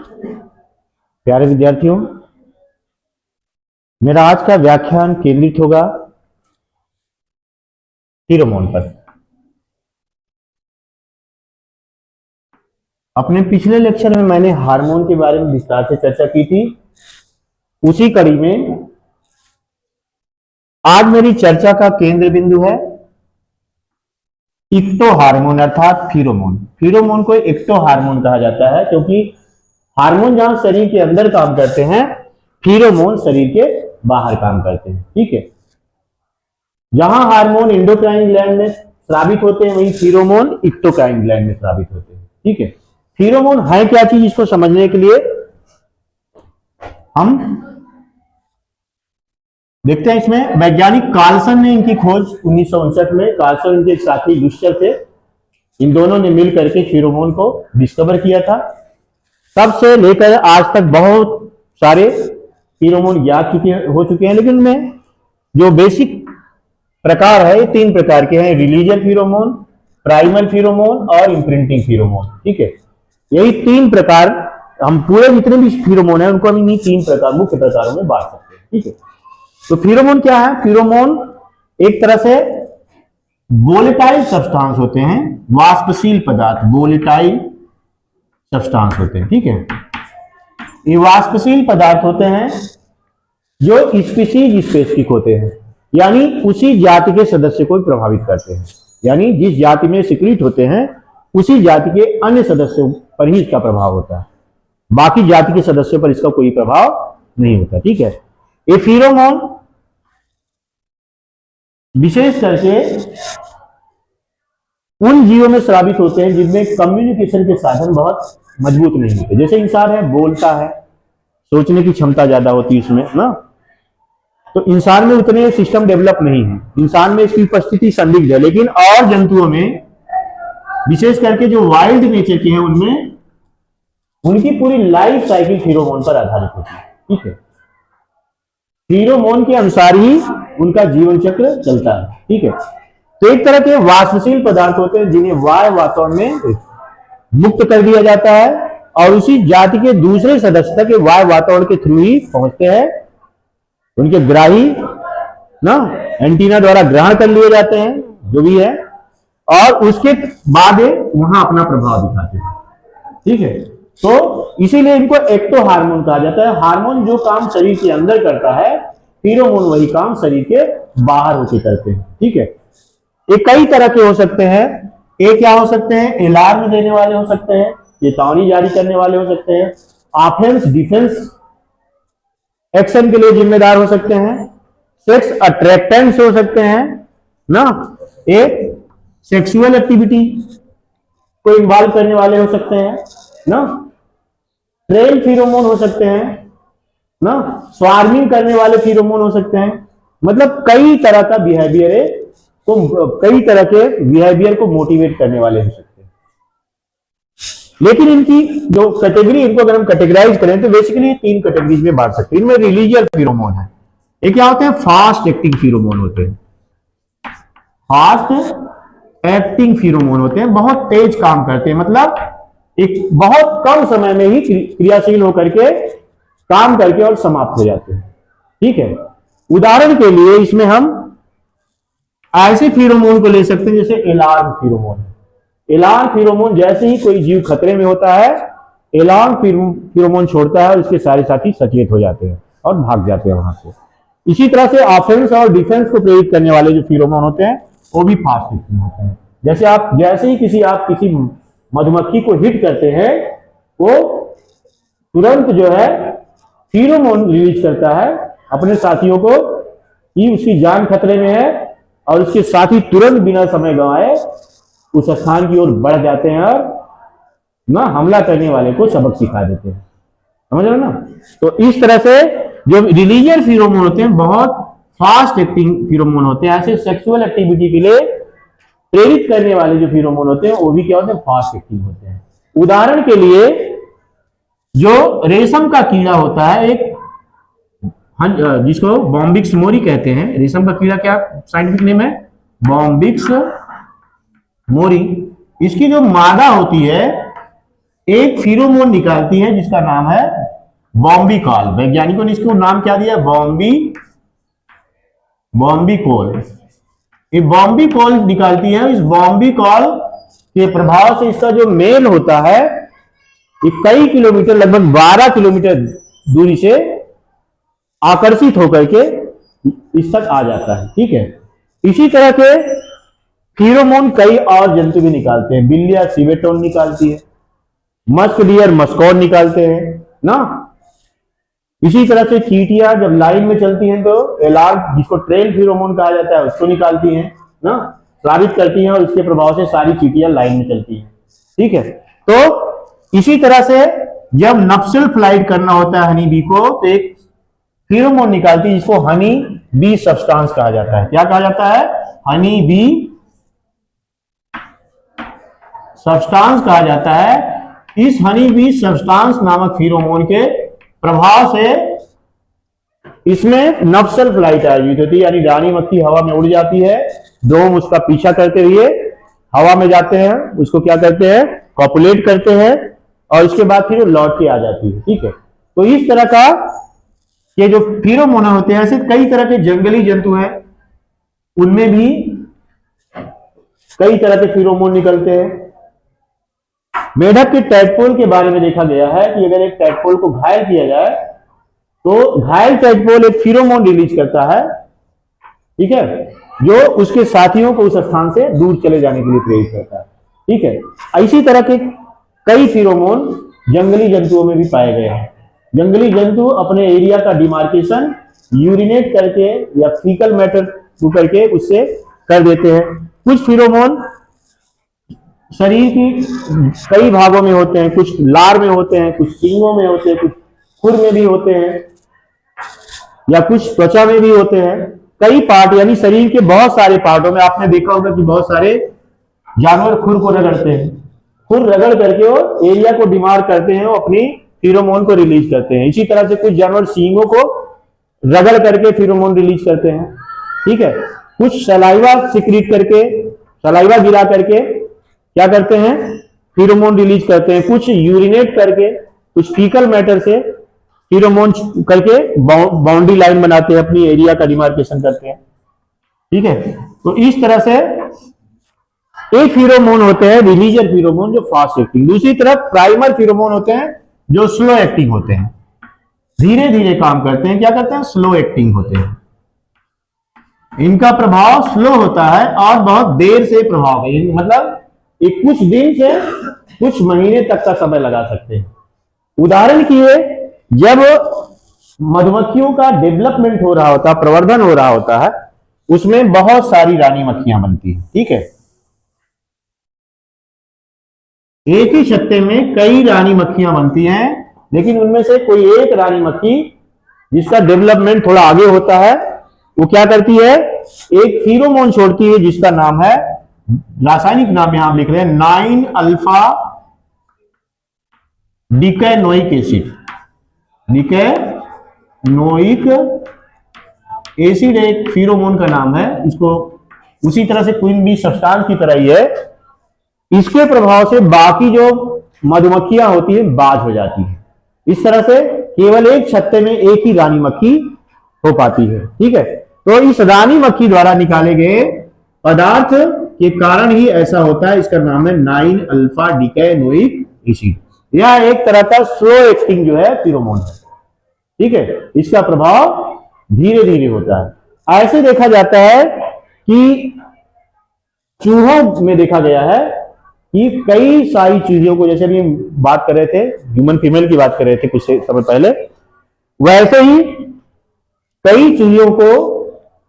प्यारे विद्यार्थियों, मेरा आज का व्याख्यान केंद्रित होगा फीरोमोन पर। अपने पिछले लेक्चर में मैंने हार्मोन के बारे में विस्तार से चर्चा की थी। उसी कड़ी में आज मेरी चर्चा का केंद्र बिंदु है इक्टो हार्मोन अर्थात फीरोमोन। फीरोमोन को एक्टो हार्मोन कहा जाता है क्योंकि हार्मोन जहां शरीर के अंदर काम करते हैं, फीरोमोन शरीर के बाहर काम करते हैं। ठीक है, जहां हार्मोन एंडोक्राइन ग्लैंड में स्रावित होते हैं, वहीं फीरोमोन इक्टोक्राइन ग्लैंड में स्रावित होते हैं। ठीक है, फीरोमोन है क्या चीज, इसको समझने के लिए हम देखते हैं। इसमें वैज्ञानिक कार्लसन ने इनकी खोज 1959 में, कार्लसन इनके साथी लुस्टर थे, इन दोनों ने मिल करके फीरोमोन को डिस्कवर किया था। तब से लेकर आज तक बहुत सारे फीरोमोन ज्ञात हो चुके हैं, लेकिन उनमें जो बेसिक प्रकार है ये 3 प्रकार के हैं: रिलीजियल फीरोमोन, प्राइमल फीरोमोन और इम्प्रिंटिंग फीरोमोन। ठीक है, यही 3 प्रकार, हम पूरे जितने भी फीरोमोन है उनको हम इन्हीं 3 प्रकार मुख्य प्रकारों में बांट सकते हैं। ठीक है, तो फीरोमोन क्या है? फीरोमोन एक तरह से वोलेटाइल सब्सटेंस होते हैं, वाष्पशील पदार्थ, वोलेटाइल सब्सटेंस होते हैं। ठीक है, ये वाष्पशील पदार्थ होते हैं जो स्पीशीज स्पेसिफिक होते हैं, यानी उसी जाति के सदस्य को प्रभावित करते हैं। यानी जिस जाति में सिक्रीट होते हैं उसी जाति के अन्य सदस्यों पर ही इसका प्रभाव होता है, बाकी जाति के सदस्यों पर इसका कोई प्रभाव नहीं होता। ठीक है, ये फीरोमोन विशेष करके उन जीवों में स्रावित होते हैं जिनमें कम्युनिकेशन के साधन बहुत मजबूत नहीं होते। जैसे इंसान है, बोलता है, सोचने की क्षमता ज्यादा होती है इसमें ना, तो इंसान में उतने सिस्टम डेवलप नहीं है, इंसान में इसकी उपस्थिति संदिग्ध है। लेकिन और जंतुओं में, विशेष करके जो वाइल्ड नेचर के हैं, उनमें उनकी पूरी लाइफ साइकिल फीरोमोन पर आधारित होती है। ठीक है, फीरोमोन के अनुसार ही उनका जीवन चक्र चलता है। ठीक है, तो एक तरह के वाष्पशील पदार्थ होते हैं जिन्हें वायु वातावरण में मुक्त कर दिया जाता है और उसी जाति के दूसरे सदस्य तक वायु वातावरण के थ्रू ही पहुंचते हैं। उनके ग्राही ना एंटीना द्वारा ग्रहण कर लिए जाते हैं, जो भी है, और उसके बाद वहां अपना प्रभाव दिखाते हैं। ठीक है, तो इसीलिए इनको एक्टो हार्मोन कहा जाता है। हार्मोन जो काम शरीर के अंदर करता है, फीरोमोन वही काम शरीर के बाहर होकर करते हैं। ठीक है, ये कई तरह के हो सकते हैं। ये क्या हो सकते हैं? अलार्म देने वाले हो सकते हैं, चेतावनी जारी करने वाले हो सकते हैं, ऑफेंस डिफेंस एक्शन के लिए जिम्मेदार हो सकते हैं, सेक्स अट्रैक्टेंस हो सकते हैं ना, एक सेक्सुअल एक्टिविटी को इन्वॉल्व करने वाले हो सकते हैं ना, ट्रेल फीरोमोन हो सकते हैं ना, स्वार्मिंग करने वाले फीरोमोन हो सकते हैं। मतलब कई तरह का बिहेवियर को, कई तरह के बिहेवियर को मोटिवेट करने वाले हो सकते हैं। लेकिन इनकी जो कैटेगरी, इनको अगर हम कैटेगराइज करें तो बेसिकली 3 कैटेगरीज में बांट सकते हैं। इनमें रिलीजियल फीरोमोन है, ये क्या होते हैं? फास्ट एक्टिंग फीरोमोन होते हैं, फास्ट एक्टिंग फीरोमोन होते हैं, बहुत तेज काम करते हैं, मतलब एक बहुत कम समय में ही क्रियाशील होकर के काम करके और समाप्त हो जाते हैं। ठीक है, उदाहरण के लिए इसमें हम ऐसे फीरोमोन को ले सकते हैं जैसे अलार्म फीरोमोन। अलार्म फीरोमोन जैसे ही कोई जीव खतरे में होता है, अलार्म फीरोमोन छोड़ता है और इसके सारे साथी सचेत हो जाते हैं और भाग जाते हैं वहां से। इसी तरह से ऑफेंस और डिफेंस को प्रेरित करने वाले जो फीरोमोन होते हैं वो भी फास्ट एक्टिंग होते हैं। जैसे ही आप किसी मधुमक्खी को हिट करते हैं, वो तुरंत जो है फीरोमोन रिलीज करता है अपने साथियों को कि उसकी जान खतरे में है, और उसके साथी तुरंत बिना समय गंवाए उस स्थान की ओर बढ़ जाते हैं और ना हमला करने वाले को सबक सिखा देते हैं। समझ रहे ना? तो इस तरह से जो रिलीजियल फीरोमोन होते हैं बहुत फास्ट एक्टिंग फीरोमोन होते हैं। ऐसे सेक्सुअल एक्टिविटी के लिए प्रेरित करने वाले जो फीरोमोन होते हैं वो भी क्या होते हैं? फास्ट एक्टिंग होते हैं। उदाहरण के लिए जो रेशम का कीड़ा होता है, एक जिसको बॉम्बिक्स मोरी कहते हैं, रेशम का कीड़ा क्या साइंटिफिक नेम है? बॉम्बिक्स मोरी। इसकी जो मादा होती है एक फिरोमोन निकालती है जिसका नाम है बॉम्बिकॉल। वैज्ञानिकों ने इसको नाम क्या दिया? बॉम्बिकॉल। ये बॉम्बिकॉल निकालती है। इस बॉम्बिकॉल के प्रभाव से इसका जो मेल होता है ये कई किलोमीटर, लगभग 12 किलोमीटर दूरी से आकर्षित होकर के इस तक आ जाता है। ठीक है, इसी तरह के फिरोमोन कई और जंतु भी निकालते हैं। बिल्लियां सिवेटोन निकालती है, मस्क डियर मस्कॉन निकालते हैं ना। इसी तरह से चींटियां जब लाइन में चलती हैं तो एलार्म, जिसको ट्रेल फिरोमोन कहा जाता है, उसको निकालती हैं ना, स्रावित करती हैं और इसके प्रभाव से सारी चींटियां लाइन में चलती हैं। ठीक है, तो इसी तरह से जब नप्सल फ्लाइट करना होता है हनी बी को, तो एक फिरोमोन निकालती है जिसको हनी बी सब्सटेंस कहा जाता है। क्या कहा जाता है? हनी बी सब्सटेंस कहा जाता है। इस हनी बी सब्सटेंस नामक फिरोमोन के प्रभाव से इसमें नप्सल फ्लाइट आयोजित होती है, यानी रानी मक्खी हवा में उड़ जाती है, ड्रोन उसका पीछा करते हुए हवा में जाते हैं, उसको क्या करते हैं? कॉपुलेट करते हैं और इसके बाद फिर वो लौट के आ जाती है। ठीक है, तो इस तरह का ये जो फिरोमोन होते हैं, ऐसे कई तरह के जंगली जंतु हैं, उनमें भी कई तरह के फिरोमोन निकलते हैं। मेढक के टैडपोल के बारे में देखा गया है कि अगर एक टैडपोल को घायल किया जाए तो घायल टैडपोल एक फिरोमोन रिलीज करता है, ठीक है, जो उसके साथियों को उस स्थान से दूर चले जाने के लिए प्रेरित करता है। ठीक है, इसी तरह के कई फिरोमोन जंगली जंतुओं में भी पाए गए हैं। जंगली जंतु अपने एरिया का डिमार्केशन यूरिनेट करके या फीकल मैटर थ्रू करके उससे कर देते हैं। कुछ फिरोमोन शरीर की कई भागों में होते हैं, कुछ लार में होते हैं, कुछ सींगों में होते हैं, कुछ खुर में भी होते हैं या कुछ त्वचा में भी होते हैं। कई पार्ट, यानी शरीर के बहुत सारे पार्टों में आपने देखा होगा कि बहुत सारे जानवर खुर को रगड़ते हैं। खुर रगड़ करके वो एरिया को डिमार्क करते हैं, वो अपनी फिरोमोन को रिलीज करते हैं। इसी तरह से कुछ जानवर सींगों को रगड़ करके फिरोमोन रिलीज करते हैं। ठीक है, कुछ सलाइवा सिक्रीट करके, सलाइवा गिरा करके क्या करते हैं? फिरोमोन रिलीज करते हैं। कुछ यूरिनेट करके, कुछ फीकल मैटर से फिरोमोन करके बाउंड्री लाइन बनाते हैं, अपनी एरिया का डिमार्केशन करते हैं। ठीक है, तो इस तरह से एक फिरोमोन होते हैं रिलीजर फिरोमोन जो फास्ट एक्टिंग, दूसरी तरफ प्राइमर फिरोमोन होते हैं जो स्लो एक्टिंग होते हैं, धीरे धीरे काम करते हैं। क्या करते हैं? स्लो एक्टिंग होते हैं। इनका प्रभाव स्लो होता है और बहुत देर से प्रभाव है, मतलब एक कुछ दिन से कुछ महीने तक का समय लगा सकते हैं। उदाहरण के लिए जब मधुमक्खियों का डेवलपमेंट हो रहा होता है, प्रवर्धन हो रहा होता है, उसमें बहुत सारी रानी मक्खियां बनती है। ठीक है, एक ही छत्ते में कई रानी मक्खियां बनती हैं, लेकिन उनमें से कोई एक रानी मक्खी जिसका डेवलपमेंट थोड़ा आगे होता है, वो क्या करती है? एक फिरोमोन छोड़ती है जिसका नाम है, रासायनिक नाम यहां आप लिख रहे हैं, 9 अल्फा डिकैनोइक एसिड। डिकैनोइक एसिड एक फिरोमोन का नाम है। इसको उसी तरह से क्वीन बी सब्सटेंस की तरह ही है। इसके प्रभाव से बाकी जो मधुमक्खियां होती है बाज हो जाती है। इस तरह से केवल एक छत्ते में एक ही रानी मक्खी हो पाती है। ठीक है, तो इस रानी मक्खी द्वारा निकाले गए पदार्थ के कारण ही ऐसा होता है। इसका नाम है 9 अल्फा डिकैनोइक एसिड। यह एक तरह का स्लो एक्टिंग जो है फिरोमोन है। ठीक है, इसका प्रभाव धीरे धीरे होता है। ऐसे देखा जाता है कि चूहों में देखा गया है कि कई सारी चीजों को, जैसे अभी बात कर रहे थे, ह्यूमन फीमेल की बात कर रहे थे कुछ समय पहले, वैसे ही कई चीजों को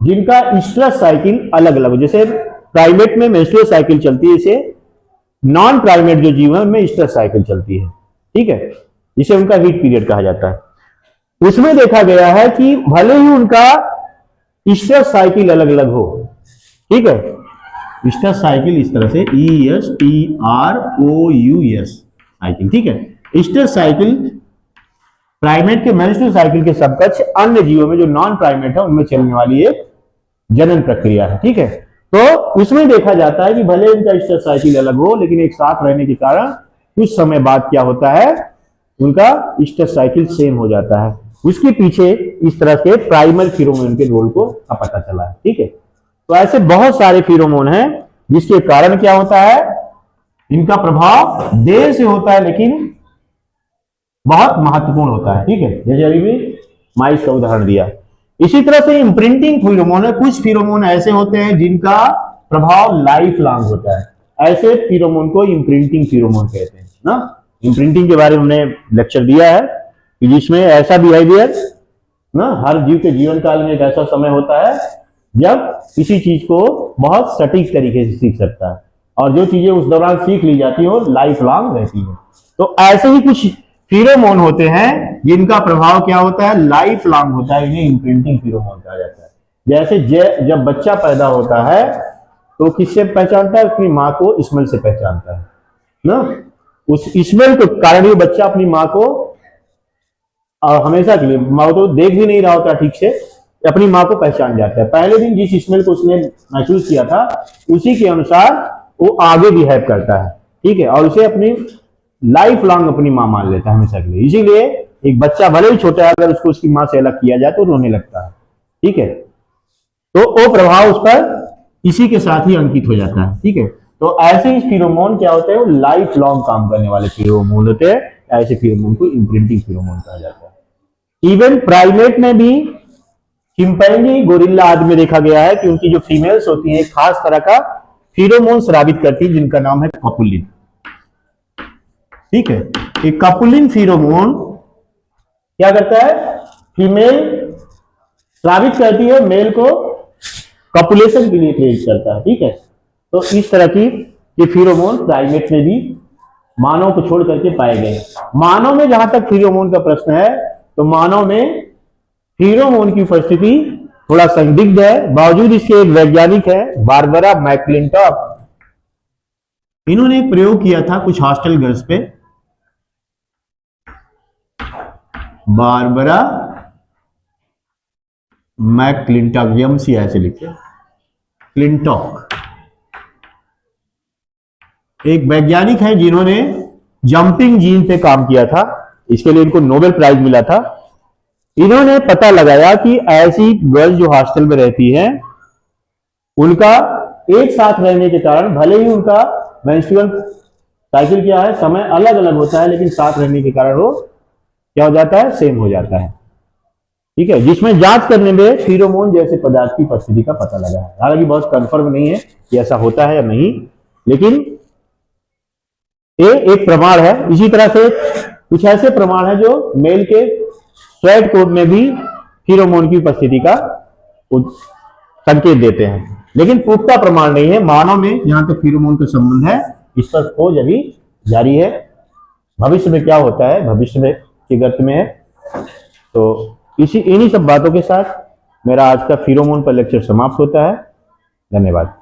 जिनका स्ट्रेस साइकिल अलग अलग, जैसे प्राइमेट में मेंस्ट्रुअल साइकिल चलती है, इसे नॉन प्राइमेट जो जीव है उनमें स्ट्रेस साइकिल चलती है। ठीक है, जिसे उनका हीट पीरियड कहा जाता है। उसमें देखा गया है कि भले ही उनका स्ट्रेस साइकिल अलग अलग हो, ठीक है, स्ट्रेस साइकिल इस तरह से ESTROUS साइकिल, ठीक है, स्ट्रेस साइकिल प्राइमेट के मेंस्ट्रुअल साइकिल के समकक्ष अन्य जीवों में जो नॉन प्राइमेट है उनमें चलने वाली एक जनन प्रक्रिया है। ठीक है, तो उसमें देखा जाता है कि भले इनका स्ट्रेस साइकिल अलग हो, लेकिन एक साथ रहने के कारण कुछ समय बाद क्या होता है, उनका स्टेज साइकिल सेम हो जाता है। उसके पीछे इस तरह के प्राइमरी फिरोमोन के रोल को पता चला है। ठीक है, तो ऐसे बहुत सारे फिरोमोन हैं जिसके कारण क्या होता है, इनका प्रभाव देर से होता है लेकिन बहुत महत्वपूर्ण होता है। ठीक है, जैसे अभी भी माइस का उदाहरण दिया। इसी तरह से इम्प्रिंटिंग फिरोमोन है, कुछ फिरोमोन ऐसे होते हैं जिनका प्रभाव लाइफ लॉन्ग होता है। ऐसे फिरोमोन को इम्प्रिंटिंग फिरोमोन कहते हैं ना। इम्प्रिंटिंग के बारे में हमने लेक्चर दिया है कि जिसमें ऐसा बिहेवियर ना हर जीव के जीवन काल में एक ऐसा समय होता है जब किसी चीज को बहुत सटीक तरीके से सीख सकता है, और जो चीजें उस दौरान सीख ली जाती है वो लाइफ लॉन्ग रहती है। तो ऐसे ही कुछ फिरोमोन होते हैं जिनका प्रभाव क्या होता है, लाइफ लॉन्ग होता है, इन्हें इम्प्रिंटिंग फिरोमोन कहा जाता है। जैसे जब बच्चा पैदा होता है तो किससे पहचानता है, अपनी माँ को स्मेल से पहचानता है ना। उस स्मेल के कारण ही बच्चा अपनी माँ को हमेशा के लिए, माँ तो देख भी नहीं रहा होता ठीक से, अपनी माँ को पहचान जाता है। पहले दिन जिस स्मेल को उसने महसूस किया था उसी के अनुसार वो आगे बिहेव करता है। ठीक है, और उसे अपनी लाइफ लॉन्ग अपनी माँ मान लेता है हमेशा के लिए। इसीलिए एक बच्चा भले ही छोटा है, अगर उसको उसकी माँ से अलग किया जाए तो रोने लगता है। ठीक है, तो वो प्रभाव उस पर इसी के साथ ही अंकित हो जाता है। ठीक है, तो ऐसे ही फिरोमोन क्या होते हैं, वो लाइफ लॉन्ग काम करने वाले फिरोमोन होते हैं। ऐसे फिरोमोन को इम्प्रिंटिंग फिरोमोन कहा जाता है। इवन प्राइमेट में भी, चिंपैंजी, गोरिल्ला आदि में देखा गया है कि उनकी जो फीमेल्स होती हैं खास तरह का फिरोमोन स्रावित करती है जिनका नाम है कपुलिन। ठीक है, एक कपुलिन फिरोमोन क्या करता है, फीमेल स्रावित करती है, मेल को कपुलेशन के लिए प्रेरित करता है। ठीक है, तो इस तरह की ये फिरोमोन प्राइमेट में भी मानव को छोड़ करके पाए गए। मानव में जहां तक फिरोमोन का प्रश्न है, तो मानव में फिरोमोन की उपस्थिति थोड़ा संदिग्ध है। बावजूद इसके एक वैज्ञानिक है बारबरा मैकक्लिंटॉक, इन्होंने एक प्रयोग किया था कुछ हॉस्टल गर्ल्स पे। बारबरा मैकक्लिंटॉक, यमसी ऐसे लिखते, क्लिंटॉक एक वैज्ञानिक है जिन्होंने जंपिंग जीन पे काम किया था। इसके लिए इनको नोबेल प्राइज मिला था। इन्होंने पता लगाया कि ऐसी गर्ल्स जो हॉस्टल में रहती हैं उनका एक साथ रहने के कारण, भले ही उनका मेंस्ट्रुअल साइकिल क्या है, समय अलग अलग होता है, लेकिन साथ रहने के कारण वो क्या हो जाता है, सेम हो जाता है। ठीक है, जिसमें जांच करने में फिरोमोन जैसे पदार्थ की उपस्थिति का पता लगा है। हालांकि बहुत कंफर्म नहीं है कि ऐसा होता है या नहीं, लेकिन ये एक प्रमाण है। इसी तरह से कुछ ऐसे प्रमाण है जो मेल के स्वेट कोड में भी फिरोमोन की उपस्थिति का संकेत देते हैं, लेकिन पुख्ता प्रमाण नहीं है। मानव में जहां तक फिरोमोन का संबंध है, इस पर खोज अभी जारी है। भविष्य में क्या होता है, भविष्य में की गर्त में है। तो इन्हीं सब बातों के साथ मेरा आज का फिरोमोन पर लेक्चर समाप्त होता है। धन्यवाद।